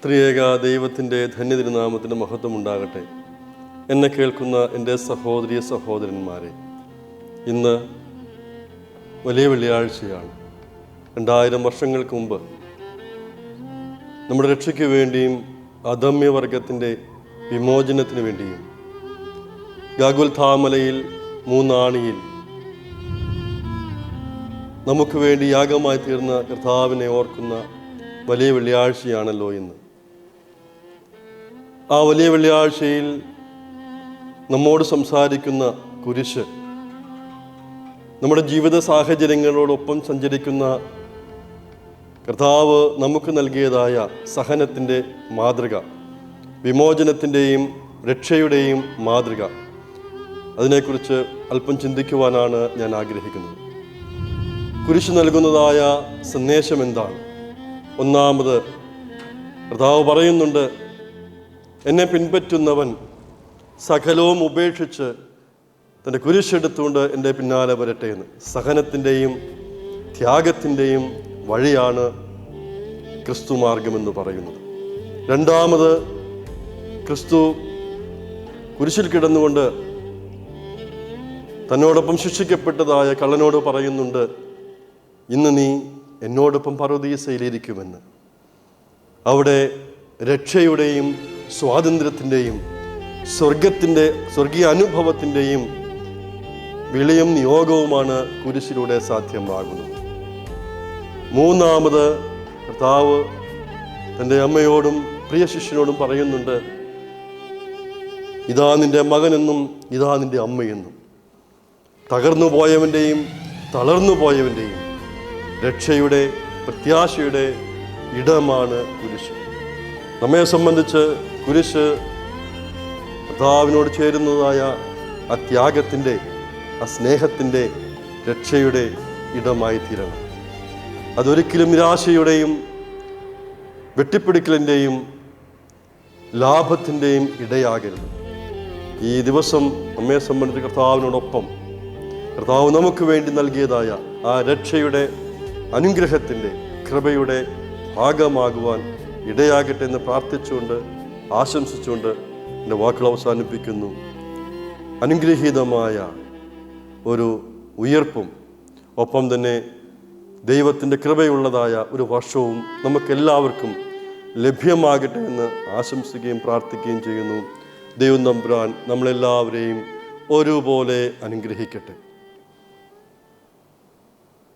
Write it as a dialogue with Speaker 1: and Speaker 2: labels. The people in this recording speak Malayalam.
Speaker 1: ത്രിയേക ദൈവത്തിൻ്റെ ധന്യതിരുനാമത്തിൻ്റെ മഹത്വം ഉണ്ടാകട്ടെ. എന്നെ കേൾക്കുന്ന എൻ്റെ സഹോദരി സഹോദരന്മാരെ, ഇന്ന് വലിയ വെള്ളിയാഴ്ചയാണ്. 2000 വർഷങ്ങൾക്ക് മുമ്പ് നമ്മുടെ രക്ഷയ്ക്ക് വേണ്ടിയും അധമ്യവർഗത്തിൻ്റെ വിമോചനത്തിന് വേണ്ടിയും ഗാഗുൽഥാമലയിൽ മൂന്നാണിയിൽ നമുക്ക് വേണ്ടി യാഗമായി തീർന്ന കർത്താവിനെ ഓർക്കുന്ന വലിയ വെള്ളിയാഴ്ചയാണല്ലോ ഇന്ന്. ആ വലിയ വെള്ളിയാഴ്ചയിൽ നമ്മോട് സംസാരിക്കുന്ന കുരിശ്, നമ്മുടെ ജീവിത സാഹചര്യങ്ങളോടൊപ്പം സഞ്ചരിക്കുന്ന കർത്താവ് നമുക്ക് നൽകിയതായ സഹനത്തിൻ്റെ മാതൃക, വിമോചനത്തിൻ്റെയും രക്ഷയുടെയും മാതൃക, അതിനെക്കുറിച്ച് അല്പം ചിന്തിക്കുവാനാണ് ഞാൻ ആഗ്രഹിക്കുന്നത്. കുരിശ് നൽകുന്നതായ സന്ദേശം എന്താണ്? ഒന്നാമത് കർത്താവ് പറയുന്നുണ്ട്, എന്നെ പിൻപറ്റുന്നവൻ സകലവും ഉപേക്ഷിച്ച് തൻ്റെ കുരിശെടുത്തുകൊണ്ട് എൻ്റെ പിന്നാലെ വരട്ടെ എന്ന്. സഹനത്തിൻ്റെയും ത്യാഗത്തിൻ്റെയും വഴിയാണ് ക്രിസ്തു മാർഗമെന്ന് പറയുന്നത്. രണ്ടാമത് ക്രിസ്തു കുരിശിൽ കിടന്നുകൊണ്ട് തന്നോടൊപ്പം ശിക്ഷിക്കപ്പെട്ടതായ കള്ളനോട് പറയുന്നുണ്ട്, ഇന്ന് നീ എന്നോടൊപ്പം പറുദീസയിലിരിക്കുമെന്ന്. അവിടെ രക്ഷയുടെയും സ്വാതന്ത്ര്യത്തിൻ്റെയും സ്വർഗീയ അനുഭവത്തിൻ്റെയും വിളിയും നിയോഗവുമാണ് കുരിശിലൂടെ സാധ്യമാകുന്നത്. മൂന്നാമത് കർത്താവ് തൻ്റെ അമ്മയോടും പ്രിയ ശിഷ്യനോടും പറയുന്നുണ്ട്, ഇതാ നിൻ്റെ മകനെന്നും ഇതാ നിൻ്റെ അമ്മയെന്നും. തകർന്നു പോയവൻ്റെയും തളർന്നു പോയവൻ്റെയും രക്ഷയുടെ പ്രത്യാശയുടെ ഇടമാണ് കുരിശ്. നമ്മെ സംബന്ധിച്ച് കുരിശ് കർത്താവിനോട് ചേരുന്നതായ ആ ത്യാഗത്തിൻ്റെ, ആ സ്നേഹത്തിൻ്റെ, രക്ഷയുടെ ഇടമായി തീരണം. അതൊരിക്കലും നിരാശയുടെയും വെട്ടിപ്പിടിക്കലിൻ്റെയും ലാഭത്തിൻ്റെയും ഇടയാകരുത്. ഈ ദിവസം നമ്മെ സംബന്ധിച്ച് കർത്താവിനോടൊപ്പം കർത്താവ് നമുക്ക് വേണ്ടി നൽകിയതായ ആ രക്ഷയുടെ അനുഗ്രഹത്തിൻ്റെ കൃപയുടെ ഭാഗമാകുവാൻ ഇടയാകട്ടെ എന്ന് പ്രാർത്ഥിച്ചുകൊണ്ട് ആശംസിച്ചുകൊണ്ട് എൻ്റെ വാക്കുകൾ അവസാനിപ്പിക്കുന്നു. അനുഗ്രഹീതമായ ഒരു ഉയർപ്പും ഒപ്പം തന്നെ ദൈവത്തിൻ്റെ കൃപയുള്ളതായ ഒരു വർഷവും നമുക്കെല്ലാവർക്കും ലഭ്യമാകട്ടെ എന്ന് ആശംസിക്കുകയും പ്രാർത്ഥിക്കുകയും ചെയ്യുന്നു. ദൈവം തമ്പുരാൻ നമ്മളെല്ലാവരെയും ഒരുപോലെ അനുഗ്രഹിക്കട്ടെ.